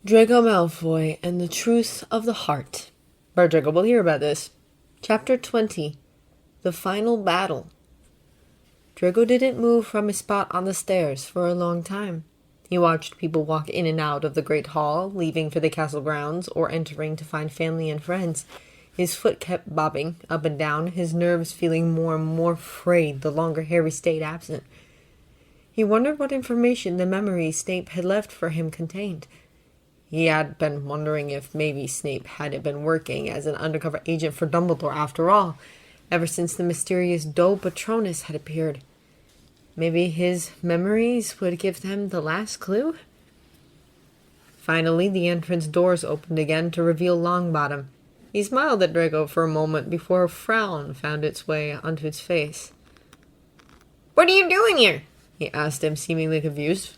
Draco Malfoy and the Truth of the Heart. But Draco will hear about this. Chapter 20. The Final Battle. Draco didn't move from his spot on the stairs for a long time. He watched people walk in and out of the great hall, leaving for the castle grounds or entering to find family and friends. His foot kept bobbing up and down, his nerves feeling more and more frayed the longer Harry stayed absent. He wondered what information the memories Snape had left for him contained. He had been wondering if maybe Snape hadn't been working as an undercover agent for Dumbledore after all, ever since the mysterious Doe Patronus had appeared. Maybe his memories would give them the last clue? Finally, the entrance doors opened again to reveal Longbottom. He smiled at Draco for a moment before a frown found its way onto his face. "What are you doing here?" he asked him, seemingly confused.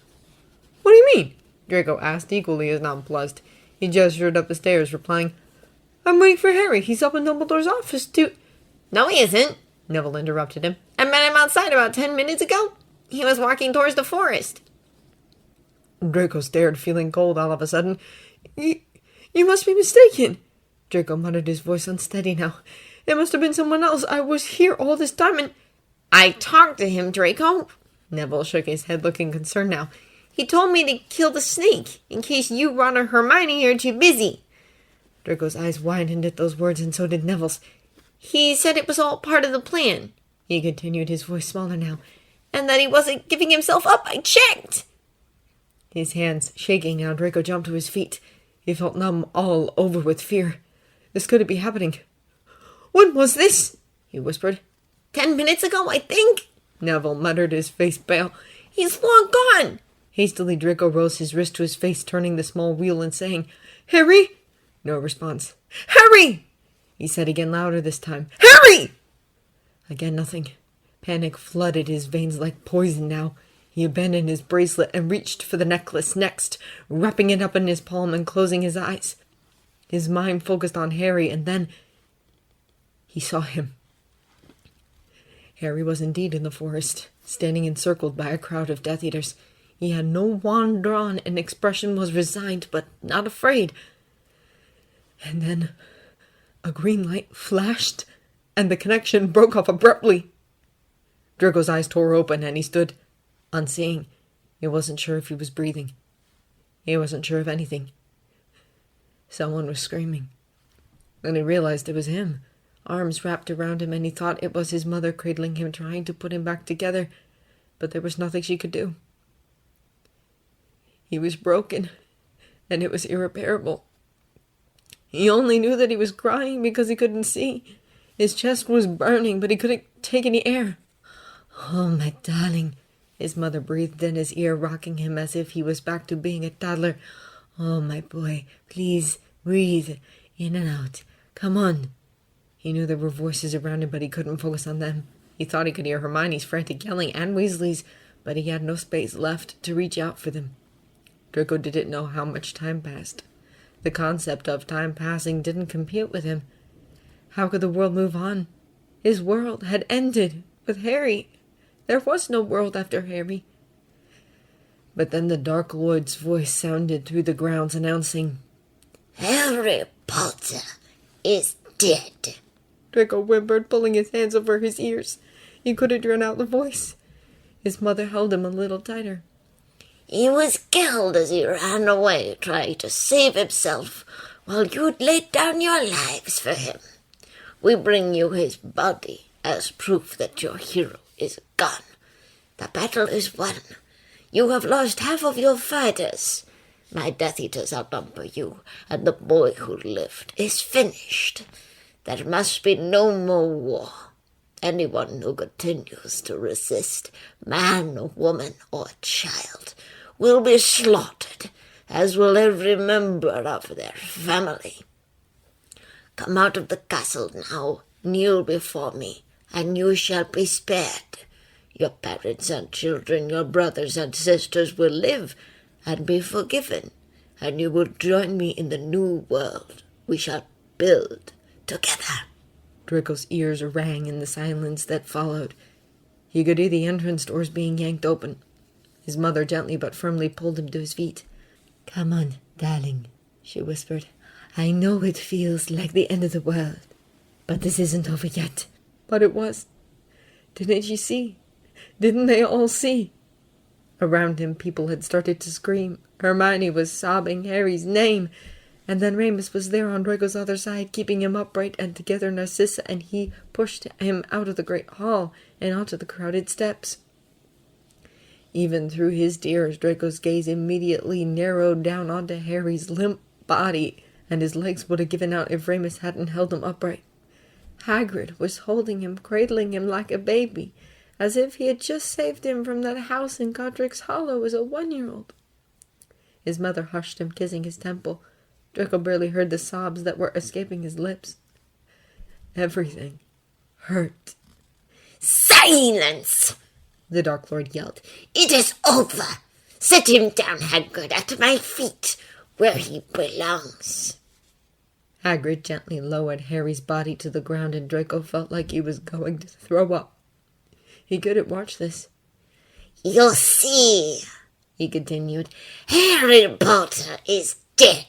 "What do you mean?" Draco asked, equally as nonplussed. He gestured up the stairs, replying, "I'm waiting for Harry. He's up in Dumbledore's office to—" "No, he isn't," Neville interrupted him. "I met him outside about 10 minutes ago. He was walking towards the forest." Draco stared, feeling cold all of a sudden. You must be mistaken," Draco muttered, his voice unsteady now. "It must have been someone else. I was here all this time and—" "I talked to him, Draco." Neville shook his head, looking concerned now. "He told me to kill the snake, in case you, Ron, or Hermione are too busy." Draco's eyes widened at those words, and so did Neville's. "He said it was all part of the plan," he continued, his voice smaller now, "and that he wasn't giving himself up. I checked." His hands shaking now, Draco jumped to his feet. He felt numb all over with fear. This couldn't be happening. "When was this?" he whispered. 10 minutes ago, I think," Neville muttered, his face pale. "He's long gone." Hastily, Draco rose his wrist to his face, turning the small wheel and saying, "Harry?" No response. "Harry!" he said again, louder this time. "Harry!" Again, nothing. Panic flooded his veins like poison now. He abandoned his bracelet and reached for the necklace next, wrapping it up in his palm and closing his eyes. His mind focused on Harry, and then he saw him. Harry was indeed in the forest, standing encircled by a crowd of Death Eaters. He had no wand drawn, and expression was resigned, but not afraid. And then a green light flashed, and the connection broke off abruptly. Draco's eyes tore open, and he stood, unseeing. He wasn't sure if he was breathing. He wasn't sure of anything. Someone was screaming. Then he realized it was him, arms wrapped around him, and he thought it was his mother cradling him, trying to put him back together, but there was nothing she could do. He was broken, and it was irreparable. He only knew that he was crying because he couldn't see. His chest was burning, but he couldn't take any air. "Oh, my darling," his mother breathed in his ear, rocking him as if he was back to being a toddler. "Oh, my boy, please breathe in and out. Come on." He knew there were voices around him, but he couldn't focus on them. He thought he could hear Hermione's frantic yelling and Weasley's, but he had no space left to reach out for them. Draco didn't know how much time passed. The concept of time passing didn't compute with him. How could the world move on? His world had ended with Harry. There was no world after Harry. But then the Dark Lord's voice sounded through the grounds, announcing, "Harry Potter is dead." Draco whimpered, pulling his hands over his ears. He couldn't drown out the voice. His mother held him a little tighter. "He was killed as he ran away, trying to save himself, while you'd laid down your lives for him. We bring you his body as proof that your hero is gone. The battle is won. You have lost half of your fighters. My Death Eaters outnumber you, and the boy who lived is finished. There must be no more war. Anyone who continues to resist, man, woman, or child, will be slaughtered, as will every member of their family. Come out of the castle now, kneel before me, and you shall be spared. Your parents and children, your brothers and sisters will live and be forgiven, and you will join me in the new world we shall build together." Draco's ears rang in the silence that followed. He could hear the entrance doors being yanked open. His mother gently but firmly pulled him to his feet. "Come on," "Darling," she whispered, "I know it feels like the end of the world, but this isn't over yet." But it was. Didn't you see? Didn't they all see? Around him, people had started to scream. Hermione was sobbing Harry's name. And then Remus was there on Draco's other side, keeping him upright, and together Narcissa and he pushed him out of the great hall and onto the crowded steps. Even through his tears, Draco's gaze immediately narrowed down onto Harry's limp body, and his legs would have given out if Remus hadn't held him upright. Hagrid was holding him, cradling him like a baby, as if he had just saved him from that house in Godric's Hollow as a 1-year-old. His mother hushed him, kissing his temple. Draco barely heard the sobs that were escaping his lips. Everything hurt. "Silence!" the Dark Lord yelled. "It is over! Set him down, Hagrid, at my feet, where he belongs." Hagrid gently lowered Harry's body to the ground, and Draco felt like he was going to throw up. He couldn't watch this. "You'll see," he continued. "Harry Potter is dead.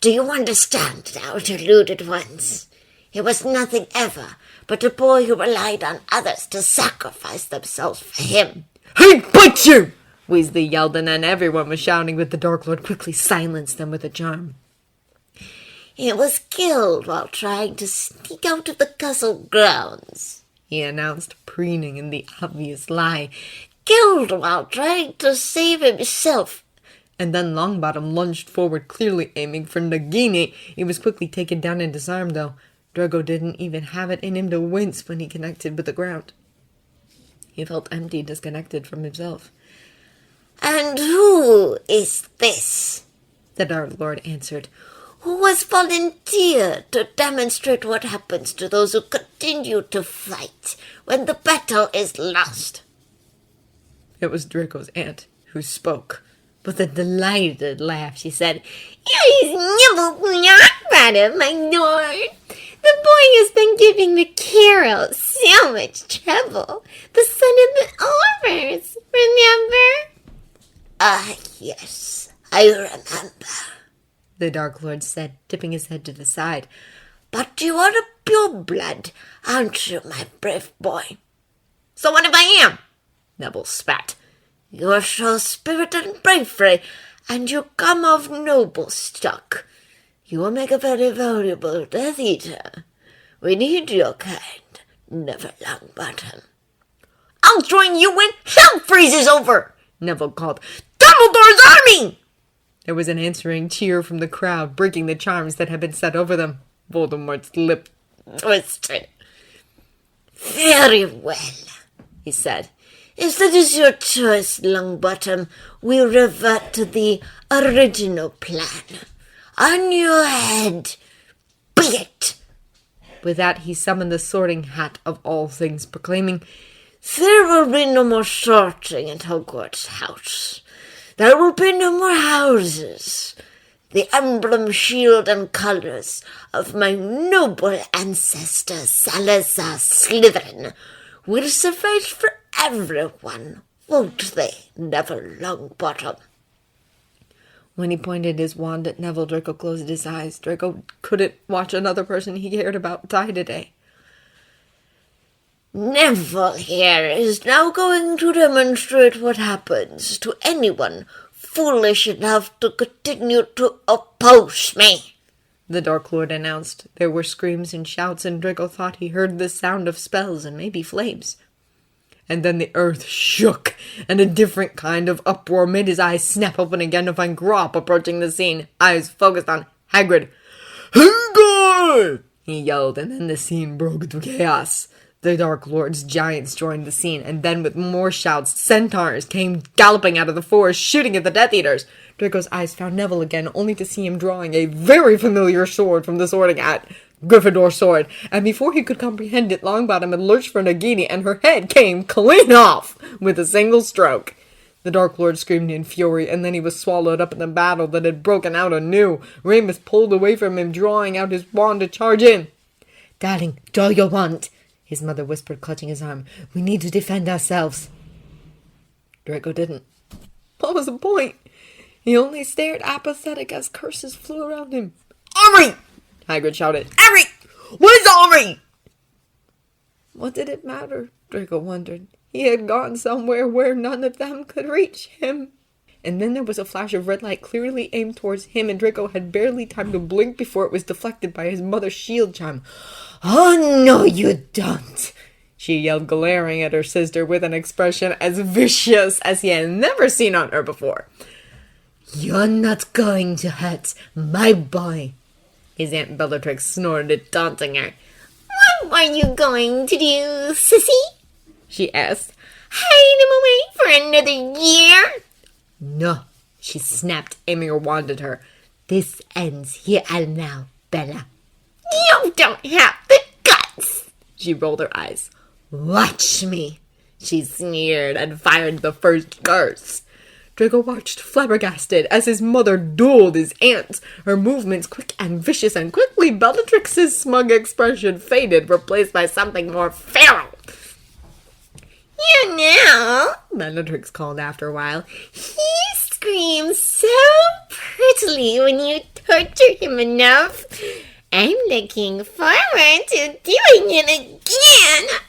Do you understand now, deluded ones? He was nothing ever but a boy who relied on others to sacrifice themselves for him." "Hey, bite you!" Weasley yelled, and then everyone was shouting, but the Dark Lord quickly silenced them with a charm. "He was killed while trying to sneak out of the castle grounds," he announced, preening in the obvious lie. "Killed while trying to save himself." And then Longbottom lunged forward, clearly aiming for Nagini. He was quickly taken down and disarmed, though. Draco didn't even have it in him to wince when he connected with the ground. He felt empty, disconnected from himself. "And who is this?" the Dark Lord answered. "Who has volunteered to demonstrate what happens to those who continue to fight when the battle is lost?" It was Draco's aunt who spoke. With a delighted laugh, she said, "He's never not madam, my lord. The boy has been giving the Carol so much trouble. The son of the Orvers, remember?" Yes, I remember," the Dark Lord said, tipping his head to the side. "But you are a pureblood, aren't you, my brave boy?" "So what if I am?" Neville spat. "You show spirit and bravery, and you come of noble stock. You will make a very valuable Death Eater. We need your kind, Neville Longbottom." "I'll join you when hell freezes over!" Neville called. "Dumbledore's army!" There was an answering cheer from the crowd, breaking the charms that had been set over them. Voldemort's lip twisted. "Very well," he said. "If that is your choice, Longbottom, we revert to the original plan. On your head, be it!" With that, he summoned the sorting hat of all things, proclaiming, "There will be no more sorting at Hogwarts House. There will be no more houses. The emblem, shield, and colours of my noble ancestor Salazar Slytherin will suffice for everyone, won't they, Neville Longbottom?" When he pointed his wand at Neville, Draco closed his eyes. Draco couldn't watch another person he cared about die today. "Neville here is now going to demonstrate what happens to anyone foolish enough to continue to oppose me," the Dark Lord announced. There were screams and shouts, and Draco thought he heard the sound of spells and maybe flames. And then the earth shook, and a different kind of uproar made his eyes snap open again to find Grawp approaching the scene, eyes focused on Hagrid. "Hagrid!" he yelled, and then the scene broke into chaos. The Dark Lord's giants joined the scene, and then with more shouts, centaurs came galloping out of the forest, shooting at the Death Eaters. Draco's eyes found Neville again, only to see him drawing a very familiar sword from the sorting hat. Gryffindor sword, and before he could comprehend it, Longbottom had lurched for Nagini, and her head came clean off with a single stroke. The Dark Lord screamed in fury, and then he was swallowed up in the battle that had broken out anew. Remus pulled away from him, drawing out his wand to charge in. "Darling, draw your wand," his mother whispered, clutching his arm. "We need to defend ourselves." Draco didn't. What was the point? He only stared apathetic as curses flew around him. "Omri!" Hagrid shouted. "Omri! Where's Omri?" What did it matter? Draco wondered. He had gone somewhere where none of them could reach him. And then there was a flash of red light clearly aimed towards him, and Draco had barely time to blink before it was deflected by his mother's shield chime. "Oh, no, you don't!" she yelled, glaring at her sister with an expression as vicious as he had never seen on her before. "You're not going to hurt my boy," his Aunt Bellatrix snorted, taunting her. "What are you going to do, sissy?" she asked. "Hide him away for another year?" "No," she snapped, aiming her wand at her. "This ends here and now, Bella." "You don't have the guts!" She rolled her eyes. "Watch me!" She sneered and fired the first curse. Draco watched flabbergasted as his mother dueled his aunt, her movements quick and vicious, and quickly Bellatrix's smug expression faded, replaced by something more feral. "You know," Bellatrix called after a while, "he screams so prettily when you torture him enough. I'm looking forward to doing it again."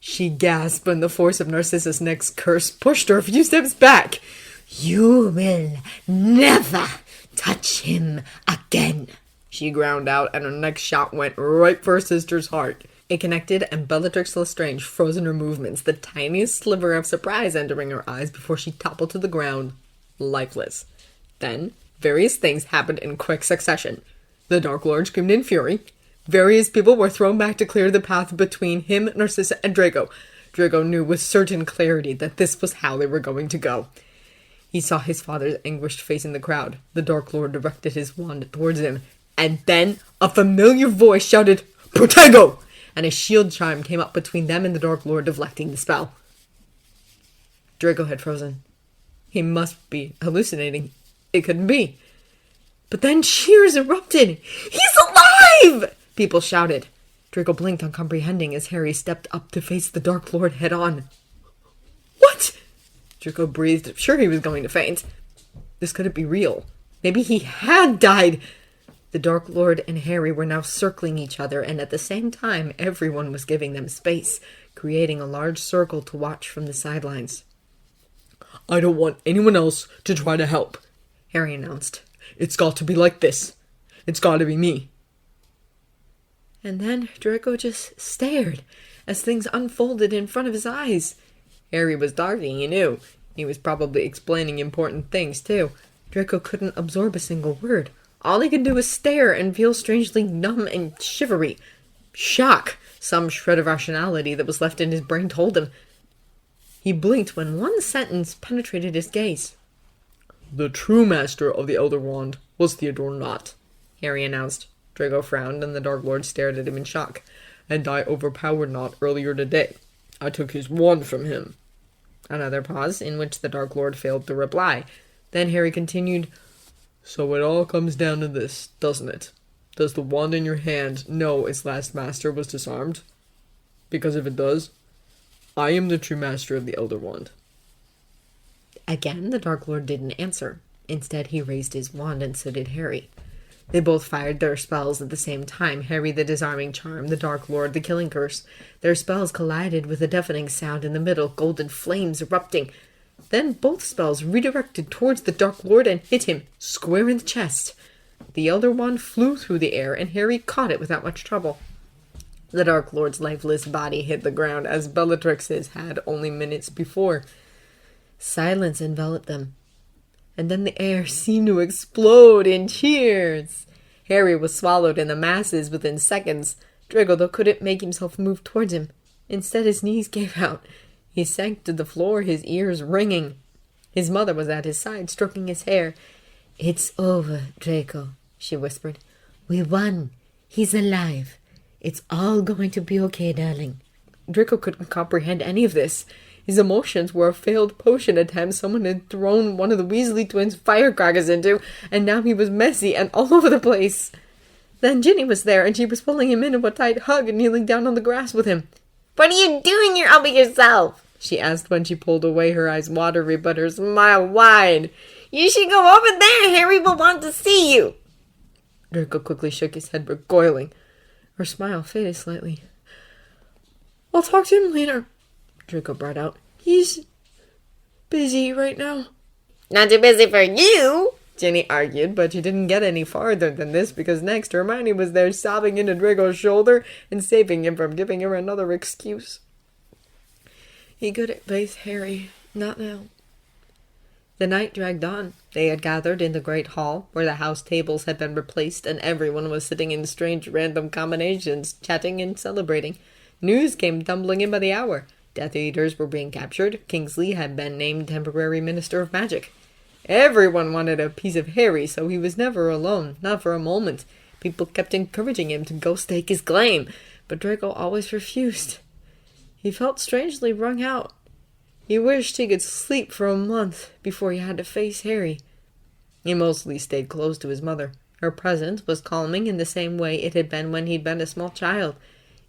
She gasped when the force of Narcissus' next curse pushed her a few steps back. "You will never touch him again," she ground out, and her next shot went right for her sister's heart. It connected, and Bellatrix Lestrange froze in her movements, the tiniest sliver of surprise entering her eyes before she toppled to the ground, lifeless. Then, various things happened in quick succession. The Dark Lord screamed in fury. Various people were thrown back to clear the path between him, Narcissa, and Draco. Draco knew with certain clarity that this was how they were going to go. He saw his father's anguished face in the crowd. The Dark Lord directed his wand towards him, and then a familiar voice shouted, "Protego!" and a shield chime came up between them and the Dark Lord, deflecting the spell. Draco had frozen. He must be hallucinating. It couldn't be. But then cheers erupted. "He's alive!" people shouted. Draco blinked, uncomprehending, as Harry stepped up to face the Dark Lord head-on. "What?" Draco breathed, sure he was going to faint. This couldn't be real. Maybe he had died. The Dark Lord and Harry were now circling each other, and at the same time, everyone was giving them space, creating a large circle to watch from the sidelines. "I don't want anyone else to try to help," Harry announced. "It's got to be like this. It's got to be me." And then Draco just stared as things unfolded in front of his eyes. Harry was talking, he knew. He was probably explaining important things, too. Draco couldn't absorb a single word. All he could do was stare and feel strangely numb and shivery. Shock, some shred of rationality that was left in his brain told him. He blinked when one sentence penetrated his gaze. "The true master of the Elder Wand was Theodore Nott," Harry announced. Draco frowned, and the Dark Lord stared at him in shock. "And I overpowered Nott earlier today. I took his wand from him." Another pause, in which the Dark Lord failed to reply. Then Harry continued, "So it all comes down to this, doesn't it? Does the wand in your hand know its last master was disarmed? Because if it does, I am the true master of the Elder Wand." Again, the Dark Lord didn't answer. Instead, he raised his wand, and so did Harry. They both fired their spells at the same time. Harry the disarming charm, the Dark Lord the killing curse. Their spells collided with a deafening sound in the middle, golden flames erupting. Then both spells redirected towards the Dark Lord and hit him square in the chest. The Elder Wand flew through the air, and Harry caught it without much trouble. The Dark Lord's lifeless body hit the ground as Bellatrix's had only minutes before. Silence enveloped them, and then the air seemed to explode in cheers. Harry was swallowed in the masses within seconds. Draco, though, couldn't make himself move towards him. Instead, his knees gave out. He sank to the floor, his ears ringing. His mother was at his side, stroking his hair. "It's over, Draco," she whispered. "We won. He's alive. It's all going to be okay, darling." Draco couldn't comprehend any of this. His emotions were a failed potion attempt someone had thrown one of the Weasley twins' firecrackers into, and now he was messy and all over the place. Then Ginny was there, and she was pulling him into a tight hug and kneeling down on the grass with him. "What are you doing here all by yourself?" she asked when she pulled away, her eyes watery but her smile wide. You should go over there. Harry will want to see you. Draco quickly shook his head, recoiling. Her smile faded slightly. I'll talk to him later, Draco brought out. He's busy right now. Not too busy for you, Ginny argued, but she didn't get any farther than this because next Hermione was there sobbing into Draco's shoulder and saving him from giving her another excuse. He couldn't face Harry, not now. The night dragged on. They had gathered in the great hall, where the house tables had been replaced and everyone was sitting in strange random combinations, chatting and celebrating. News came tumbling in by the hour. Death Eaters were being captured. Kingsley had been named temporary Minister of Magic. Everyone wanted a piece of Harry, so he was never alone, not for a moment. People kept encouraging him to go stake his claim, but Draco always refused. He felt strangely wrung out. He wished he could sleep for a month before he had to face Harry. He mostly stayed close to his mother. Her presence was calming in the same way it had been when he'd been a small child.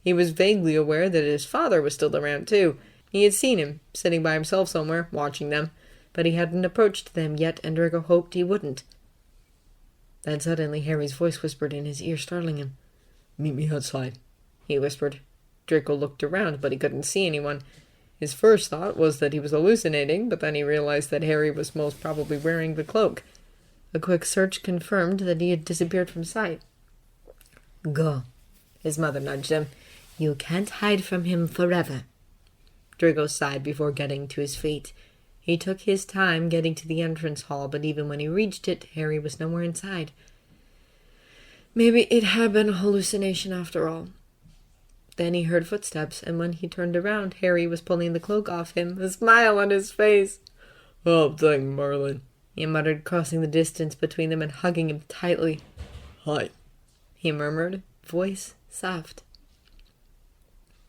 He was vaguely aware that his father was still around, too. He had seen him, sitting by himself somewhere, watching them, but he hadn't approached them yet, and Draco hoped he wouldn't. Then suddenly Harry's voice whispered in his ear, startling him. "Meet me outside," he whispered. Draco looked around, but he couldn't see anyone. His first thought was that he was hallucinating, but then he realized that Harry was most probably wearing the cloak. A quick search confirmed that he had disappeared from sight. "Go," his mother nudged him. "You can't hide from him forever." Draco sighed before getting to his feet. He took his time getting to the entrance hall, but even when he reached it, Harry was nowhere inside. Maybe it had been a hallucination after all. Then he heard footsteps, and when he turned around, Harry was pulling the cloak off him, a smile on his face. "Oh, thank Merlin," he muttered, crossing the distance between them and hugging him tightly. "Hi," he murmured, voice soft.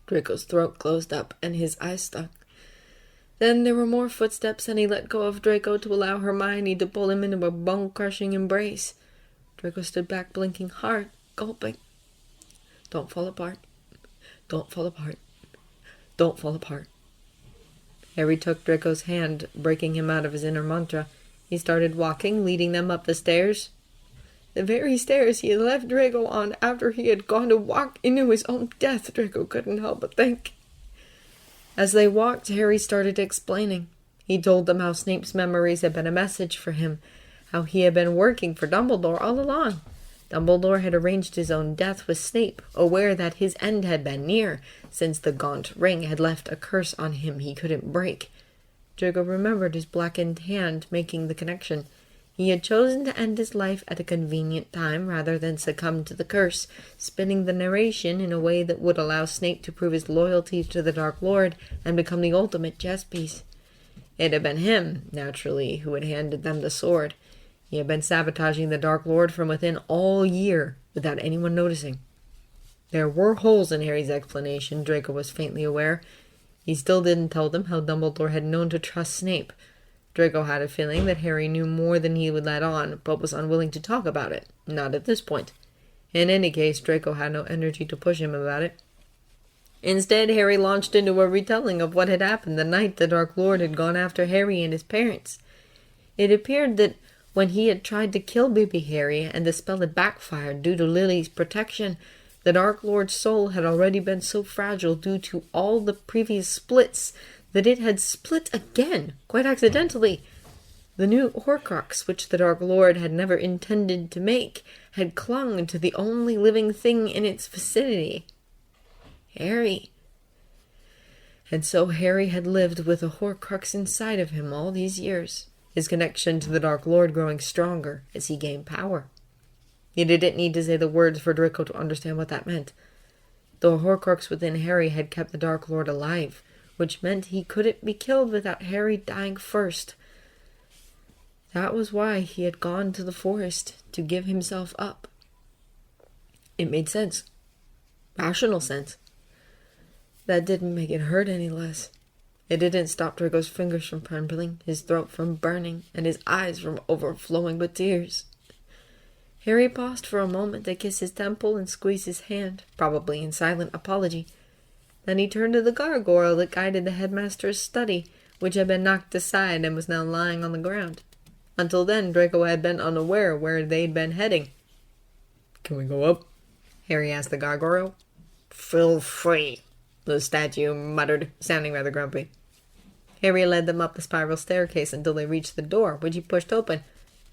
Draco's throat closed up, and his eyes stuck. Then there were more footsteps, and he let go of Draco to allow Hermione to pull him into a bone-crushing embrace. Draco stood back, blinking hard, gulping. "Don't fall apart. Don't fall apart. Don't fall apart." Harry took Draco's hand, breaking him out of his inner mantra. He started walking, leading them up the stairs. The very stairs he had left Draco on after he had gone to walk into his own death, Draco couldn't help but think. As they walked, Harry started explaining. He told them how Snape's memories had been a message for him, how he had been working for Dumbledore all along. Dumbledore had arranged his own death with Snape, aware that his end had been near, since the gaunt ring had left a curse on him he couldn't break. Draco remembered his blackened hand making the connection. He had chosen to end his life at a convenient time rather than succumb to the curse, spinning the narration in a way that would allow Snape to prove his loyalty to the Dark Lord and become the ultimate chess piece. It had been him, naturally, who had handed them the sword. He had been sabotaging the Dark Lord from within all year, without anyone noticing. There were holes in Harry's explanation, Draco was faintly aware. He still didn't tell them how Dumbledore had known to trust Snape. Draco had a feeling that Harry knew more than he would let on, but was unwilling to talk about it. Not at this point. In any case, Draco had no energy to push him about it. Instead, Harry launched into a retelling of what had happened the night the Dark Lord had gone after Harry and his parents. It appeared that when he had tried to kill baby Harry and the spell had backfired due to Lily's protection, the Dark Lord's soul had already been so fragile due to all the previous splits that it had split again, quite accidentally. The new Horcrux, which the Dark Lord had never intended to make, had clung to the only living thing in its vicinity. Harry. And so Harry had lived with a Horcrux inside of him all these years, his connection to the Dark Lord growing stronger as he gained power. He didn't need to say the words for Draco to understand what that meant. The Horcrux within Harry had kept the Dark Lord alive, which meant he couldn't be killed without Harry dying first. That was why he had gone to the forest to give himself up. It made sense. Rational sense. That didn't make it hurt any less. It didn't stop Draco's fingers from trembling, his throat from burning, and his eyes from overflowing with tears. Harry paused for a moment to kiss his temple and squeeze his hand, probably in silent apology. Then he turned to the gargoyle that guided the headmaster's study, which had been knocked aside and was now lying on the ground. Until then, Draco had been unaware where they'd been heading. Can we go up? Harry asked the gargoyle. Feel free, The statue muttered, sounding rather grumpy. Harry led them up the spiral staircase until they reached the door, which he pushed open.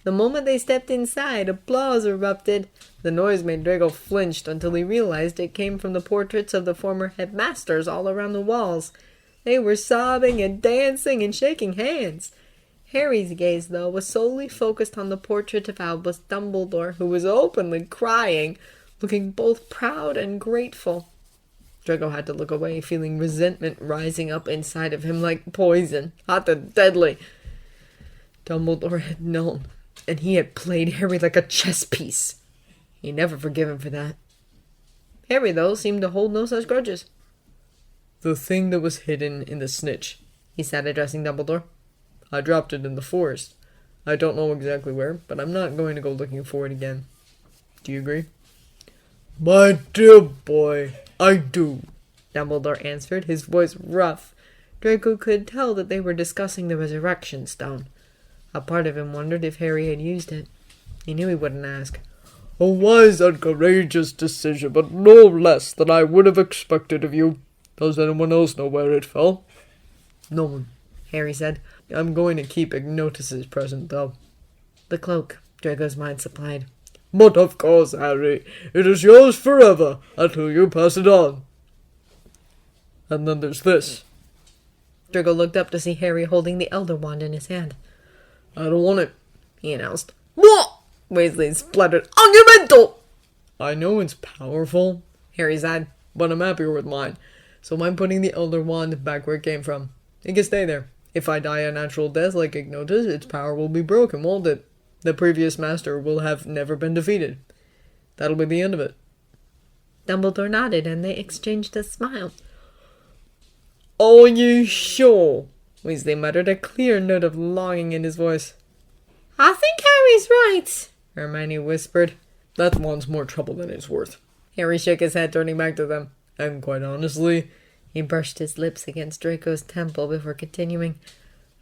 The moment they stepped inside, applause erupted. The noise made Draco flinch until he realized it came from the portraits of the former headmasters all around the walls. They were sobbing and dancing and shaking hands. Harry's gaze, though, was solely focused on the portrait of Albus Dumbledore, who was openly crying, looking both proud and grateful. Draco had to look away, feeling resentment rising up inside of him like poison, hot and deadly. Dumbledore had known, and he had played Harry like a chess piece. He'd never forgive him for that. Harry, though, seemed to hold no such grudges. The thing that was hidden in the snitch, He said, addressing Dumbledore. I dropped it in the forest. I don't know exactly where, but I'm not going to go looking for it again. Do you agree? My dear boy, I do, Dumbledore answered, his voice rough. Draco could tell that they were discussing the resurrection stone. A part of him wondered if Harry had used it. He knew he wouldn't ask. A wise and courageous decision, but no less than I would have expected of you. Does anyone else know where it fell? No one, Harry said. I'm going to keep Ignotus's present, though. The cloak, Draco's mind supplied. But of course, Harry, it is yours forever until you pass it on. And then there's this. Draco looked up to see Harry holding the Elder Wand in his hand. I don't want it, He announced. What? Weasley spluttered. Argumental! I know it's powerful, Harry sighed. but I'm happier with mine. So I'm putting the Elder Wand back where it came from. It can stay there. If I die a natural death like Ignotus, its power will be broken, won't it? The previous master will have never been defeated. That'll be the end of it. Dumbledore nodded, and they exchanged a smile. Are you sure? Weasley muttered, a clear note of longing in his voice. I think Harry's right, Hermione whispered. That wand's more trouble than it's worth. Harry shook his head, turning back to them. And quite honestly, He brushed his lips against Draco's temple before continuing.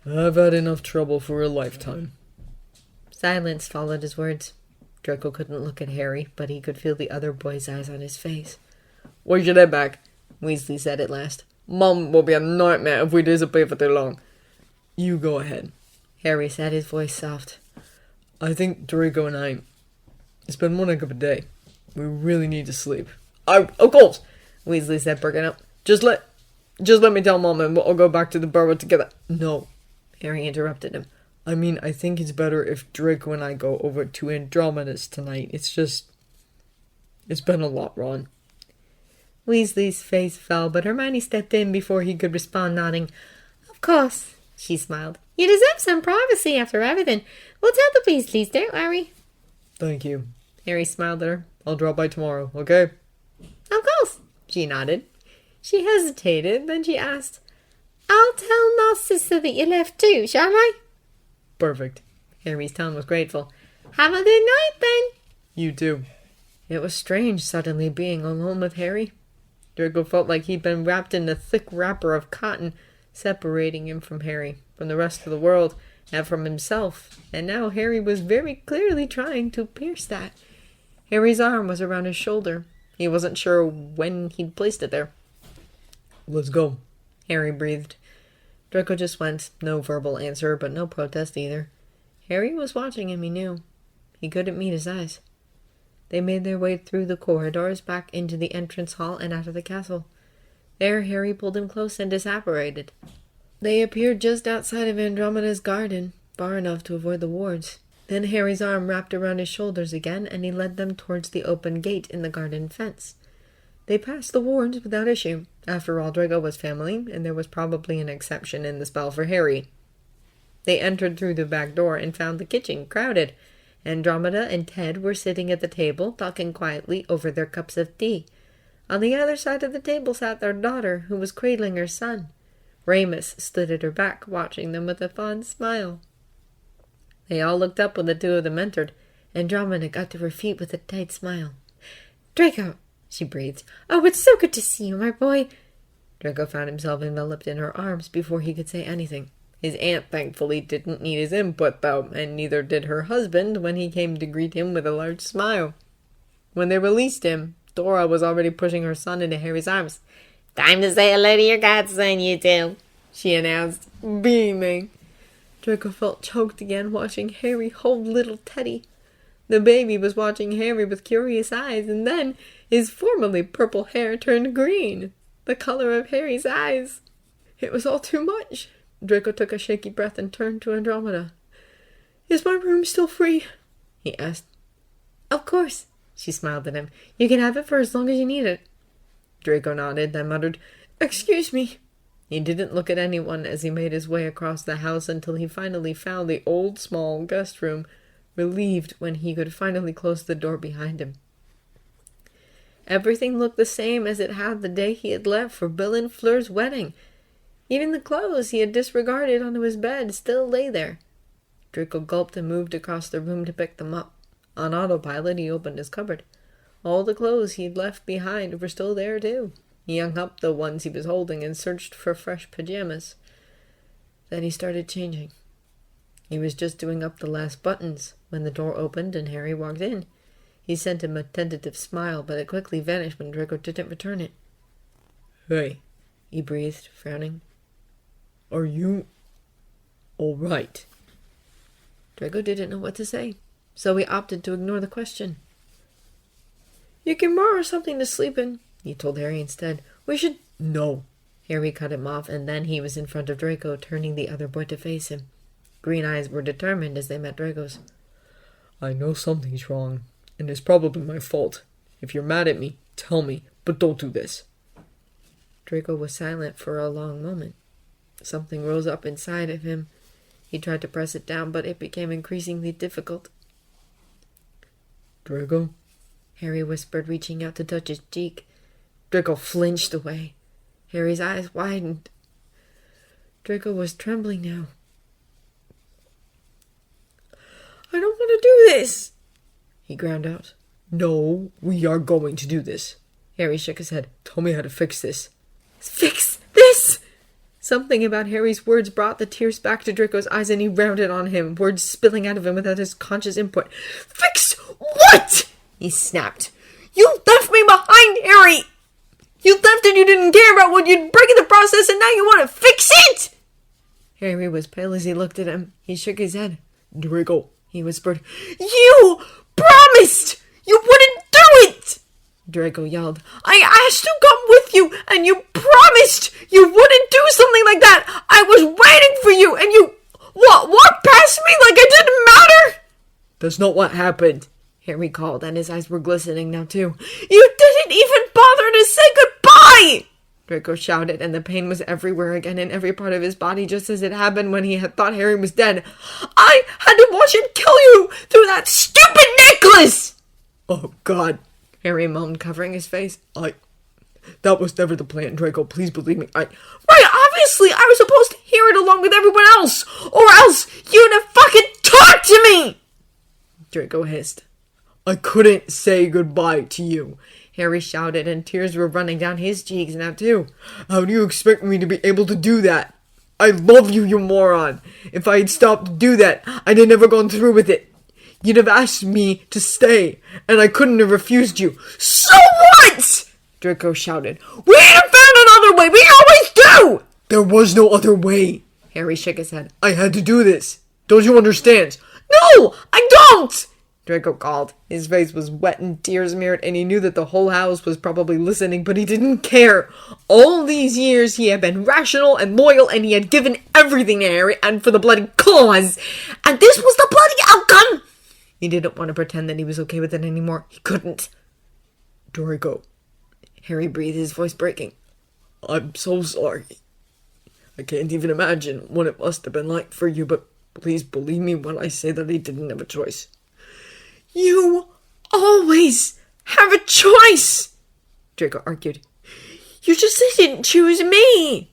I've had enough trouble for a lifetime. Silence followed his words. Draco couldn't look at Harry, but he could feel the other boy's eyes on his face. Where's your head back? Weasley said at last. Mum will be a nightmare if we disappear for too long. You go ahead, Harry said, his voice soft. I think Draco and I... It's been one heck of a day. We really need to sleep. Of course, Weasley said, perking up. Just let me tell Mum and we'll go back to the burrow together. No, Harry interrupted him. I mean, I think it's better if Draco and I go over to Andromeda's tonight. It's been a lot, Ron. Weasley's face fell, but Hermione stepped in before he could respond, nodding. Of course, she smiled. You deserve some privacy after everything. We'll tell the Weasleys, don't worry. Thank you. Harry smiled at her. I'll drop by tomorrow, okay? Of course. She nodded. She hesitated, then she asked, I'll tell Narcissa that you left too, shall I? Perfect. Harry's tone was grateful. Have a good night, then. You too. It was strange suddenly being alone with Harry. Draco felt like he'd been wrapped in a thick wrapper of cotton, separating him from Harry, from the rest of the world, and from himself. And now Harry was very clearly trying to pierce that. Harry's arm was around his shoulder. He wasn't sure when he'd placed it there. Let's go, Harry breathed. Draco just went. No verbal answer, but no protest either. Harry was watching him, he knew. He couldn't meet his eyes. They made their way through the corridors, back into the entrance hall and out of the castle. There, Harry pulled him close and disapparated. They appeared just outside of Andromeda's garden, far enough to avoid the wards. Then Harry's arm wrapped around his shoulders again, and he led them towards the open gate in the garden fence. They passed the wards without issue. After all, Draco was family, and there was probably an exception in the spell for Harry. They entered through the back door and found the kitchen crowded. Andromeda and Ted were sitting at the table, talking quietly over their cups of tea. On the other side of the table sat their daughter, who was cradling her son. Remus stood at her back, watching them with a fond smile. They all looked up when the two of them entered. Andromeda got to her feet with a tight smile. Draco, she breathed. Oh, it's so good to see you, my boy. Draco found himself enveloped in her arms before he could say anything. His aunt thankfully didn't need his input, though, and neither did her husband when he came to greet him with a large smile. When they released him, Dora was already pushing her son into Harry's arms. "Time to say hello to your godson, you two," she announced, beaming. Draco felt choked again watching Harry hold little Teddy. The baby was watching Harry with curious eyes, and then his formerly purple hair turned green, the color of Harry's eyes. It was all too much. Draco took a shaky breath and turned to Andromeda. "Is my room still free?" he asked. "Of course," she smiled at him. "You can have it for as long as you need it." Draco nodded, then muttered, "Excuse me." He didn't look at anyone as he made his way across the house until he finally found the old, small guest room, relieved when he could finally close the door behind him. Everything looked the same as it had the day he had left for Bill and Fleur's wedding. Even the clothes he had disregarded onto his bed still lay there. Draco gulped and moved across the room to pick them up. On autopilot, he opened his cupboard. All the clothes he'd left behind were still there, too. He hung up the ones he was holding and searched for fresh pajamas. Then he started changing. He was just doing up the last buttons when the door opened and Harry walked in. He sent him a tentative smile, but it quickly vanished when Draco didn't return it. Hey, he breathed, frowning. Are you all right? Draco didn't know what to say, so he opted to ignore the question. "You can borrow something to sleep in," he told Harry instead. "We should—" No. Harry cut him off, and then he was in front of Draco, turning the other boy to face him. Green eyes were determined as they met Draco's. "I know something's wrong, and it's probably my fault. If you're mad at me, tell me, but don't do this." Draco was silent for a long moment. Something rose up inside of him. He tried to press it down, but it became increasingly difficult. "Draco?" Harry whispered, reaching out to touch his cheek. Draco flinched away. Harry's eyes widened. Draco was trembling now. "I don't want to do this," he ground out. "No, we are going to do this." Harry shook his head. "Tell me how to fix this." "Fix this?" Something about Harry's words brought the tears back to Draco's eyes, and he rounded on him, words spilling out of him without his conscious input. "Fix what?" he snapped. "You left me behind, Harry! You left and you didn't care about what you'd bring in the process, and now you want to fix it!" Harry was pale as he looked at him. He shook his head. "Draco," he whispered. "You promised you wouldn't do it!" Draco yelled. "I asked to come with you, and you promised you wouldn't do something like that! I was waiting for you, and you walked past me like it didn't matter!" "That's not what happened," Harry called, and his eyes were glistening now too. "You didn't even bother to say goodbye!" Draco shouted, and the pain was everywhere again in every part of his body, just as it had been when he had thought Harry was dead. "I had to watch him kill you through that stupid necklace!" "Oh, God," Harry moaned, covering his face. That was never the plan, Draco. Please believe me. Right, obviously, I was supposed to hear it along with everyone else, or else you'd have fucking talked to me! Draco hissed. "I couldn't say goodbye to you," Harry shouted, and tears were running down his cheeks now, too. "How do you expect me to be able to do that? I love you, you moron. If I had stopped to do that, I'd have never gone through with it. You'd have asked me to stay, and I couldn't have refused you." "So what?" Draco shouted. "We'd have found another way! We always do!" "There was no other way." Harry shook his head. "I had to do this. Don't you understand?" "No, I don't!" Draco called. His face was wet and tear-smeared, and he knew that the whole house was probably listening, but he didn't care. All these years he had been rational and loyal, and he had given everything to Harry and for the bloody cause. And this was the bloody outcome! He didn't want to pretend that he was okay with it anymore. He couldn't. "Draco," Harry breathed, his voice breaking. "I'm so sorry. I can't even imagine what it must have been like for you, but please believe me when I say that I didn't have a choice." "You always have a choice," Draco argued. "You just didn't choose me."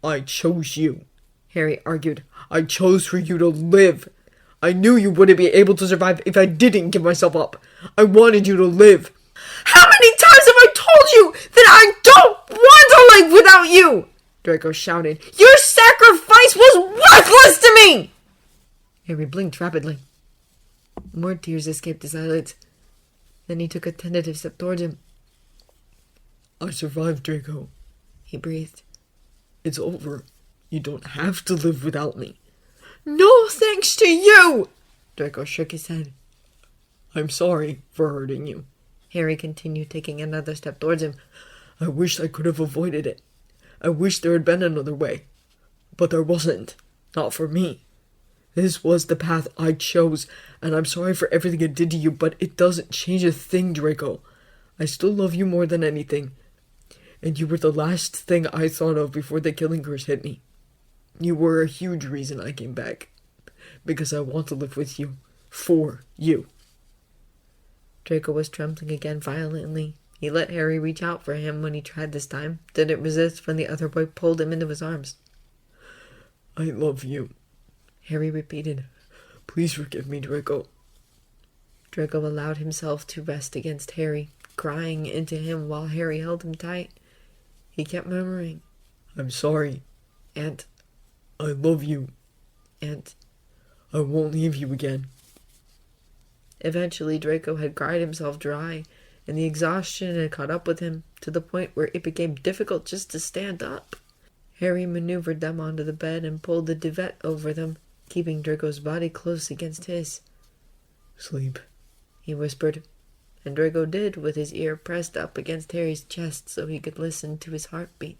"I chose you," Harry argued. "I chose for you to live. I knew you wouldn't be able to survive if I didn't give myself up. I wanted you to live." "How many times have I told you that I don't want to live without you?" Draco shouted. "Your sacrifice This was worthless to me! Harry blinked rapidly. More tears escaped his eyelids. Then he took a tentative step towards him. I survived, Draco. He breathed. It's over. You don't have to live without me. No thanks to you! Draco shook his head. I'm sorry for hurting you. Harry continued, taking another step towards him. I wish I could have avoided it. I wish there had been another way. But there wasn't. Not for me. This was the path I chose, and I'm sorry for everything I did to you, but it doesn't change a thing, Draco. I still love you more than anything. And you were the last thing I thought of before the killing curse hit me. You were a huge reason I came back. Because I want to live with you. For you. Draco was trembling again violently. He let Harry reach out for him when he tried this time, didn't resist when the other boy pulled him into his arms. I love you, Harry repeated. Please forgive me, Draco. Draco allowed himself to rest against Harry, crying into him while Harry held him tight. He kept murmuring, I'm sorry. And I love you. And I won't leave you again. Eventually, Draco had cried himself dry, and the exhaustion had caught up with him, to the point where it became difficult just to stand up. Harry maneuvered them onto the bed and pulled the duvet over them, keeping Draco's body close against his. Sleep, he whispered, and Draco did, with his ear pressed up against Harry's chest so he could listen to his heartbeat.